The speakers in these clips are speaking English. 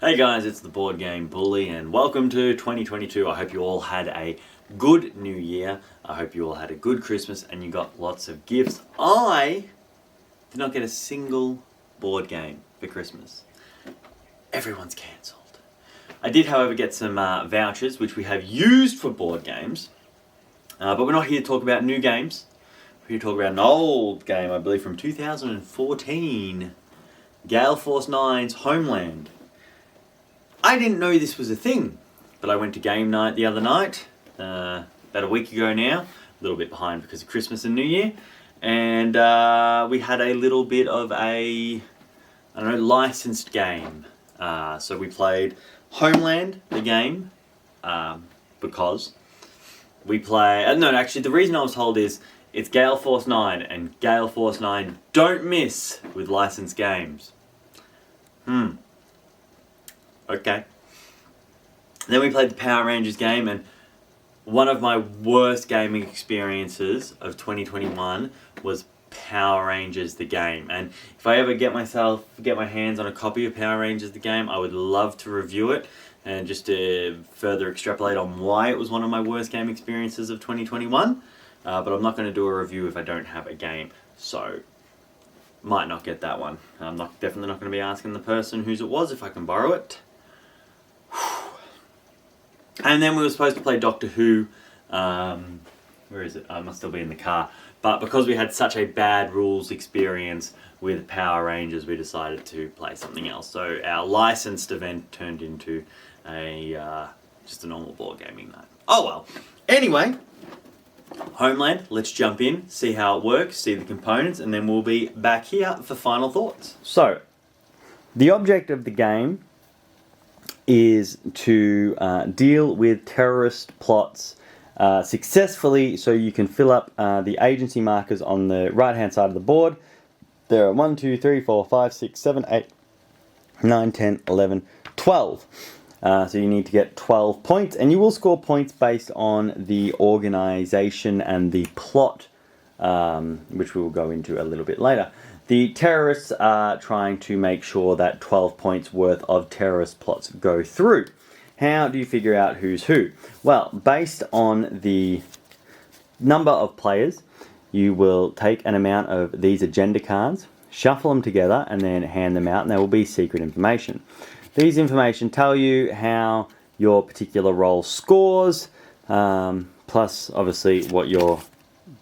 Hey guys, it's the Board Game Bully and welcome to 2022. I hope you all had a good new year. I hope you all had a good Christmas and you got lots of gifts. I did not get a single board game for Christmas. Everyone's cancelled. I did, however, get some vouchers which we have used for board games. But we're not here to talk about new games. We're here to talk about an old game, I believe, from 2014. Gale Force 9's Homeland. I didn't know this was a thing, but I went to game night the other night, about a week ago now, a little bit behind because of Christmas and New Year, and we had a little bit of a, licensed game. So we played Homeland, the game, because we play, actually the reason I was told is, it's Gale Force 9, and Gale Force 9 don't miss with licensed games. Okay. Then we played the Power Rangers game, and one of my worst gaming experiences of 2021 was Power Rangers the game. And if I ever get my hands on a copy of Power Rangers the game, I would love to review it and just to further extrapolate on why it was one of my worst game experiences of 2021. But I'm not going to do a review if I don't have a game, so might not get that one. I'm definitely not going to be asking the person whose it was if I can borrow it. And then we were supposed to play Doctor Who. Where is it? I must still be in the car. But because we had such a bad rules experience with Power Rangers, we decided to play something else. So our licensed event turned into just a normal board gaming night. Oh well. Anyway, Homeland, let's jump in, see how it works, see the components, and then we'll be back here for final thoughts. So, the object of the game is to deal with terrorist plots successfully, so you can fill up the agency markers on the right hand side of the board. There are 1, 2, 3, 4, 5, 6, 7, 8, 9, 10, 11, 12. So you need to get 12 points, and you will score points based on the organization and the plot, which we will go into a little bit later. The terrorists are trying to make sure that 12 points worth of terrorist plots go through. How do you figure out who's who? Well, based on the number of players, you will take an amount of these agenda cards, shuffle them together, and then hand them out, and there will be secret information. These information tell you how your particular role scores, plus obviously what your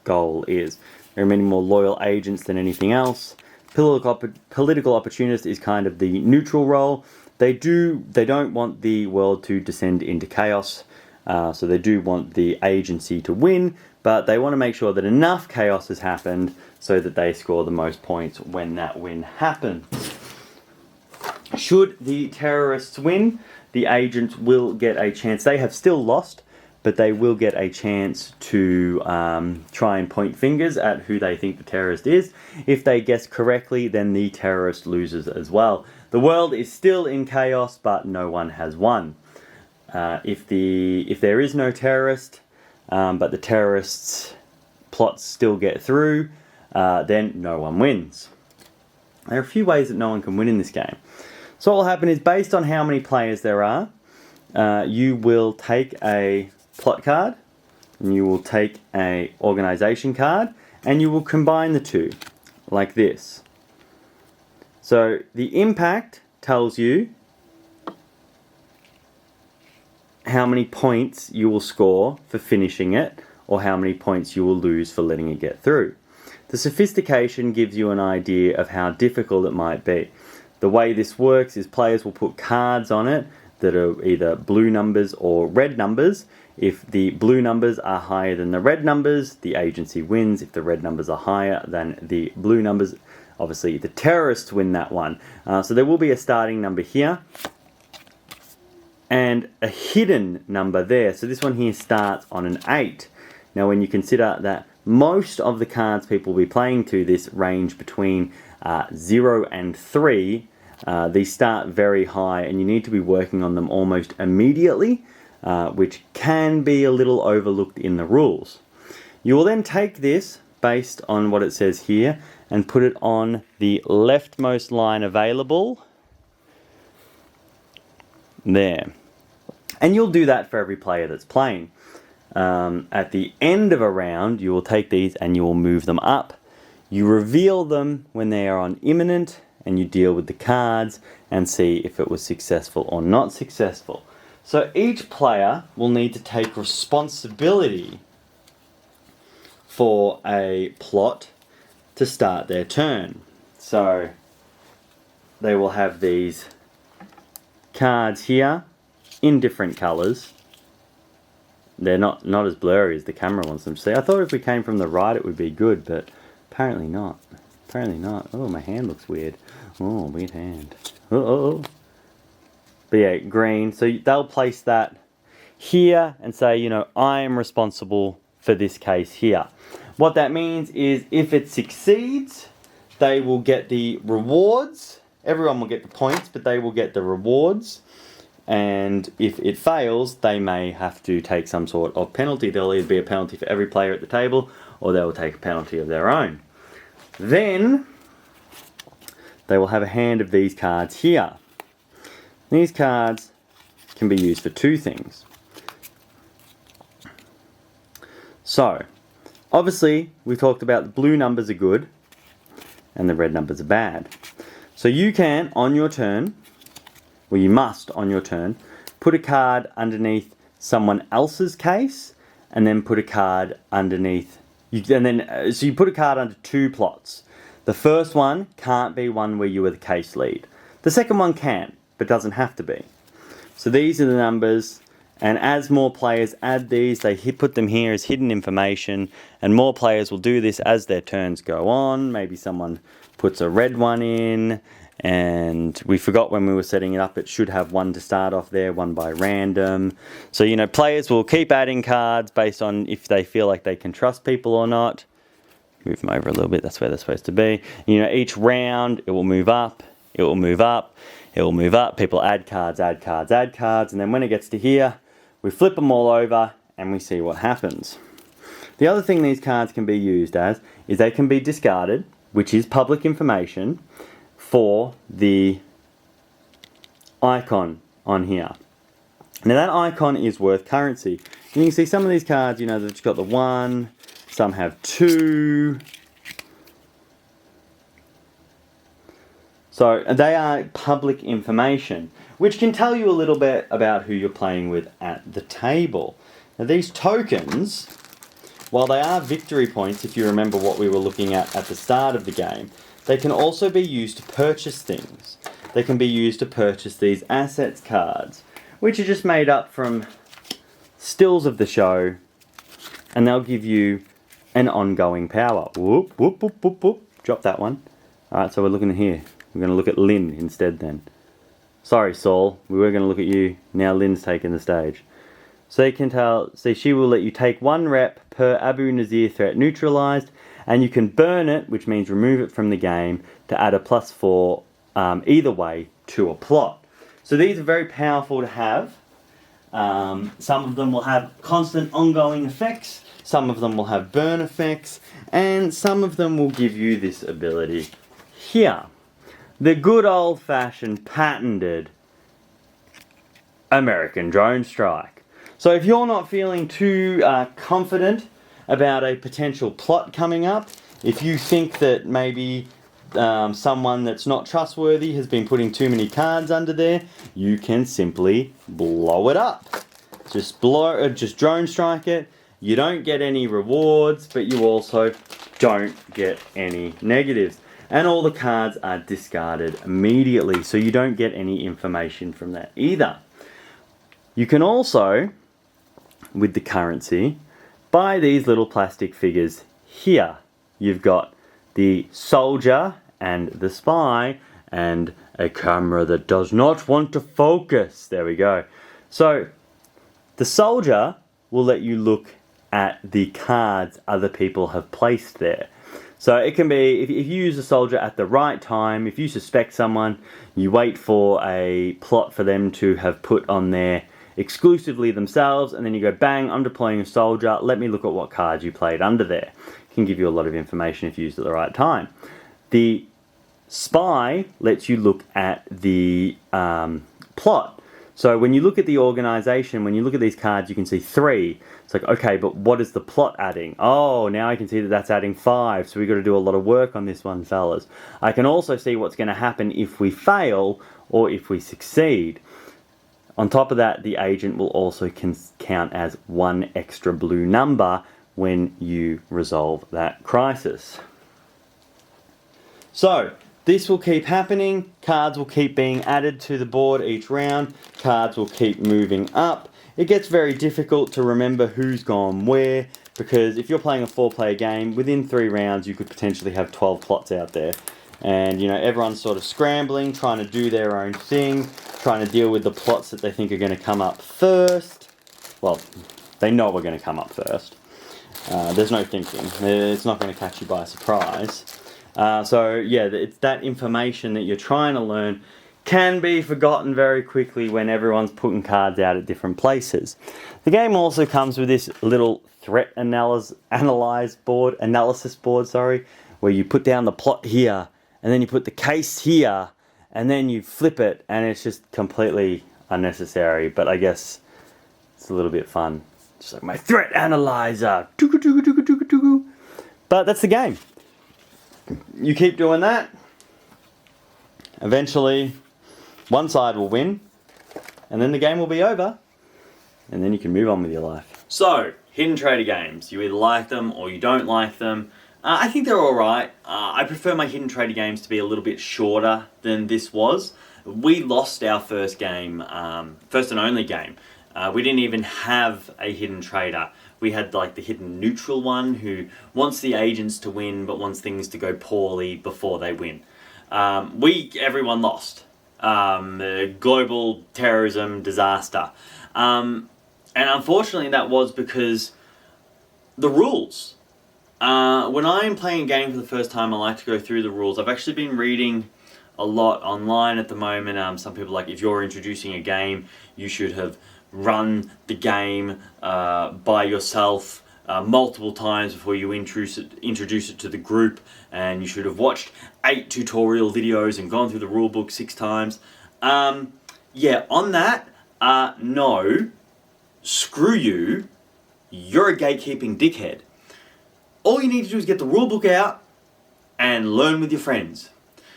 goal is. There are many more loyal agents than anything else. Political opportunist is kind of the neutral role. They don't want the world to descend into chaos, so they do want the agency to win, but they want to make sure that enough chaos has happened so that they score the most points when that win happens. Should the terrorists win, the agents will get a chance. They have still lost, but they will get a chance to try and point fingers at who they think the terrorist is. If they guess correctly, then the terrorist loses as well. The world is still in chaos, but no one has won. If there is no terrorist, but the terrorists' plots still get through, then no one wins. There are a few ways that no one can win in this game. So what will happen is, based on how many players there are, you will take a plot card, and you will take a organization card, and you will combine the two, like this. So the impact tells you how many points you will score for finishing it, or how many points you will lose for letting it get through. The sophistication gives you an idea of how difficult it might be. The way this works is players will put cards on it that are either blue numbers or red numbers. If the blue numbers are higher than the red numbers, the agency wins. If the red numbers are higher than the blue numbers, obviously the terrorists win that one. So there will be a starting number here and a hidden number there. So this one here starts on an 8. Now when you consider that most of the cards people will be playing to this range between 0 and 3, these start very high and you need to be working on them almost immediately, which can be a little overlooked in the rules. You will then take this, based on what it says here, and put it on the leftmost line available there. And you'll do that for every player that's playing. At the end of a round, you will take these and you will move them up. You reveal them when they are on imminent, and you deal with the cards and see if it was successful or not successful. So each player will need to take responsibility for a plot to start their turn. So they will have these cards here in different colours. They're not as blurry as the camera wants them to see. I thought if we came from the right it would be good, but apparently not. Apparently not. Oh, my hand looks weird. Oh, weird hand. Oh. But yeah, green. So they'll place that here and say, you know, I am responsible for this case here. What that means is if it succeeds, they will get the rewards. Everyone will get the points, but they will get the rewards. And if it fails, they may have to take some sort of penalty. There'll either be a penalty for every player at the table, or they will take a penalty of their own. Then they will have a hand of these cards here. These cards can be used for two things. So, obviously, we talked about the blue numbers are good and the red numbers are bad. So you can, on your turn, well, you must, on your turn, put a card underneath someone else's case, and then put a card underneath. So you put a card under two plots. The first one can't be one where you are the case lead. The second one can, but doesn't have to be. So these are the numbers, and as more players add these, they put them here as hidden information, and more players will do this as their turns go on. Maybe someone puts a red one in, and we forgot when we were setting it up, it should have one to start off there, one by random. So, you know, players will keep adding cards based on if they feel like they can trust people or not. Move them over a little bit, that's where they're supposed to be. You know, each round, it will move up, it will move up, it will move up. People add cards, add cards, add cards, and then when it gets to here, we flip them all over and we see what happens. The other thing these cards can be used as is they can be discarded, which is public information, for the icon on here. Now that icon is worth currency. And you can see some of these cards, you know, they've got the 1, some have 2. So they are public information, which can tell you a little bit about who you're playing with at the table. Now these tokens, while they are victory points, if you remember what we were looking at the start of the game, they can also be used to purchase things. They can be used to purchase these assets cards, which are just made up from stills of the show, and they'll give you an ongoing power. Whoop, whoop, whoop, whoop, whoop. Drop that one. Alright, so we're looking at here. We're going to look at Lynn instead then. Sorry, Saul. We were going to look at you. Now Lynn's taken the stage. So you can tell, see, she will let you take 1 rep per Abu Nazir threat neutralized, and you can burn it, which means remove it from the game, to add a +4 either way to a plot. So these are very powerful to have. Some of them will have constant ongoing effects, some of them will have burn effects, and some of them will give you this ability here. The good old-fashioned patented American drone strike. So if you're not feeling too confident about a potential plot coming up, if you think that maybe someone that's not trustworthy has been putting too many cards under there, you can simply blow it up. Just drone strike it. You don't get any rewards, but you also don't get any negatives. And all the cards are discarded immediately, so you don't get any information from that either. You can also, with the currency, buy these little plastic figures here. You've got the soldier and the spy and a camera that does not want to focus. There we go. So the soldier will let you look at the cards other people have placed there. So it can be, if you use a soldier at the right time, if you suspect someone, you wait for a plot for them to have put on there exclusively themselves, and then you go, bang, I'm deploying a soldier, let me look at what cards you played under there. It can give you a lot of information if used at the right time. The spy lets you look at the plot. So when you look at the organization, when you look at these cards, you can see 3. It's like, okay, but what is the plot adding? Oh, now I can see that that's adding 5. So we've got to do a lot of work on this one, fellas. I can also see what's going to happen if we fail or if we succeed. On top of that, the agent will also count as 1 extra blue number when you resolve that crisis. So, this will keep happening. Cards will keep being added to the board each round. Cards will keep moving up. It gets very difficult to remember who's gone where, because if you're playing a 4-player game, within 3 rounds you could potentially have 12 plots out there. And, you know, everyone's sort of scrambling, trying to do their own thing, trying to deal with the plots that they think are going to come up first. Well, they know we're going to come up first. There's no thinking. It's not going to catch you by surprise. So, yeah, it's that information that you're trying to learn can be forgotten very quickly when everyone's putting cards out at different places. The game also comes with this little threat analysis board, where you put down the plot here, and then you put the case here, and then you flip it, and it's just completely unnecessary, but I guess it's a little bit fun. Just like my threat analyzer. But that's the game. You keep doing that. Eventually, one side will win, and then the game will be over, and then you can move on with your life. So, hidden trader games. You either like them or you don't like them. I think they're alright. I prefer my hidden trader games to be a little bit shorter than this was. We lost our first game, first and only game. We didn't even have a hidden trader. We had like the hidden neutral one who wants the agents to win but wants things to go poorly before they win. Everyone lost. Global terrorism disaster. And unfortunately that was because the rules. When I'm playing a game for the first time, I like to go through the rules. I've actually been reading a lot online at the moment. Some people like, if you're introducing a game, you should have run the game by yourself multiple times before you introduce it to the group, and you should have watched 8 tutorial videos and gone through the rulebook 6 times. Yeah, on that, no, screw you, you're a gatekeeping dickhead. All you need to do is get the rulebook out and learn with your friends.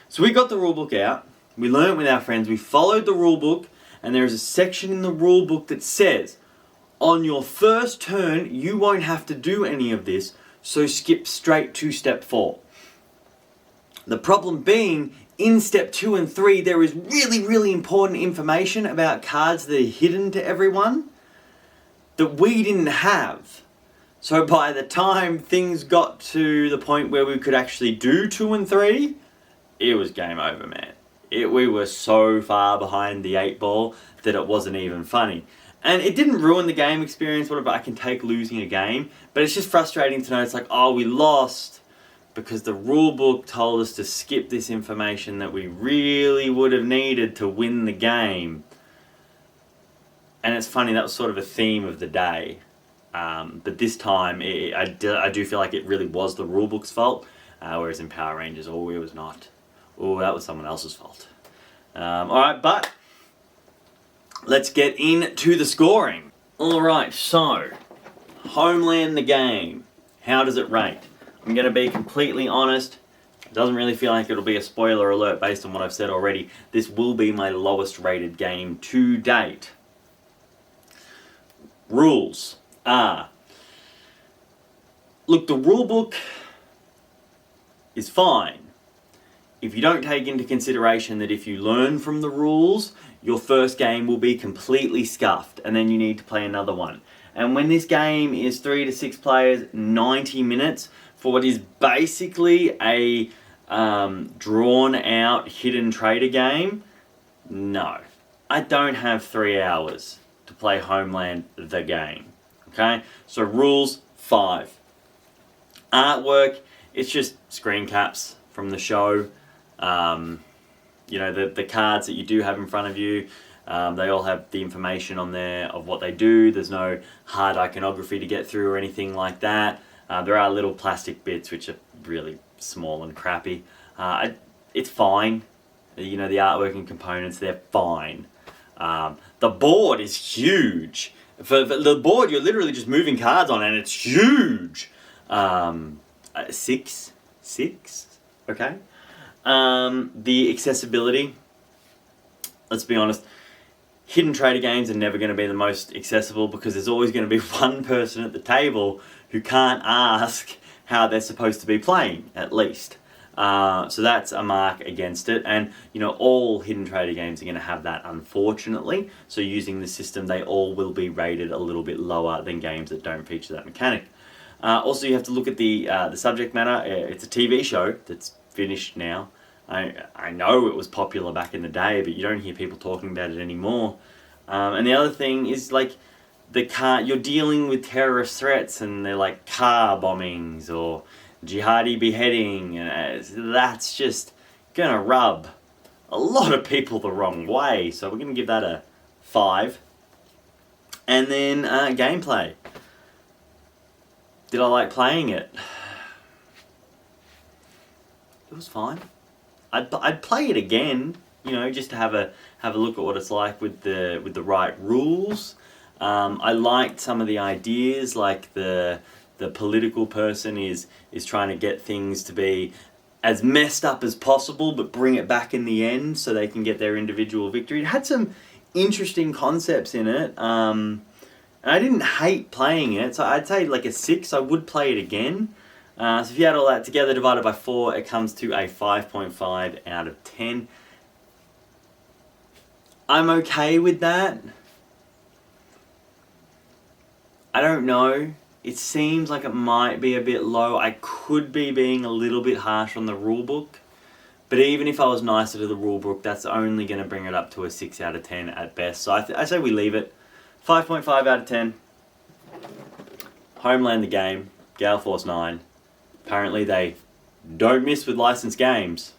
So we got the rulebook out, we learned with our friends, we followed the rulebook, and there is a section in the rulebook that says, on your first turn, you won't have to do any of this, so skip straight to step 4. The problem being, in step 2 and 3, there is really, really important information about cards that are hidden to everyone that we didn't have. So by the time things got to the point where we could actually do 2 and 3, it was game over, man. We were so far behind the 8 ball that it wasn't even funny. And it didn't ruin the game experience, whatever. I can take losing a game, but it's just frustrating to know it's like, oh, we lost because the rule book told us to skip this information that we really would have needed to win the game. And it's funny, that was sort of a theme of the day. But this time, I do feel like it really was the rulebook's fault, whereas in Power Rangers, oh, it was not. Oh, that was someone else's fault. Alright, but let's get into the scoring. Alright, so, Homeland the game. How does it rate? I'm going to be completely honest. It doesn't really feel like it'll be a spoiler alert based on what I've said already. This will be my lowest rated game to date. Rules are... Look, the rulebook is fine if you don't take into consideration that if you learn from the rules, your first game will be completely scuffed and then you need to play another one. And when this game is 3 to 6 players, 90 minutes, for what is basically a drawn out hidden trader game, no. I don't have 3 hours to play Homeland the game. Okay, so rules 5. Artwork, it's just screen caps from the show. You know, the cards that you do have in front of you, they all have the information on there of what they do. There's no hard iconography to get through or anything like that. There are little plastic bits which are really small and crappy. It's fine. You know, the artwork and components, they're fine. The board is huge. For the board, you're literally just moving cards on, and it's huge. 6, okay. The accessibility, let's be honest, hidden trader games are never going to be the most accessible because there's always going to be one person at the table who can't ask how they're supposed to be playing, at least. So that's a mark against it, and all hidden trader games are going to have that, unfortunately. So using the system, they all will be rated a little bit lower than games that don't feature that mechanic. Also, you have to look at the subject matter. It's a TV show that's finished now. I know it was popular back in the day, but you don't hear people talking about it anymore. And the other thing is, like, you're dealing with terrorist threats, and they're like car bombings or jihadi beheading, and that's just gonna rub a lot of people the wrong way. So we're gonna give that a 5. And then gameplay. Did I like playing it? It was fine. I'd play it again, just to have a look at what it's like with the right rules. I liked some of the ideas, like the political person is trying to get things to be as messed up as possible, but bring it back in the end so they can get their individual victory. It had some interesting concepts in it, and I didn't hate playing it, so I'd say like a 6. I would play it again. So if you add all that together, divided by 4, it comes to a 5.5 out of 10. I'm okay with that. I don't know. It seems like it might be a bit low. I could be being a little bit harsh on the rulebook. But even if I was nicer to the rulebook, that's only going to bring it up to a 6 out of 10 at best. So I say we leave it. 5.5 out of 10. Homeland the game. Gale Force 9. Apparently they don't miss with licensed games.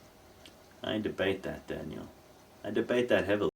I debate that, Daniel. I debate that heavily.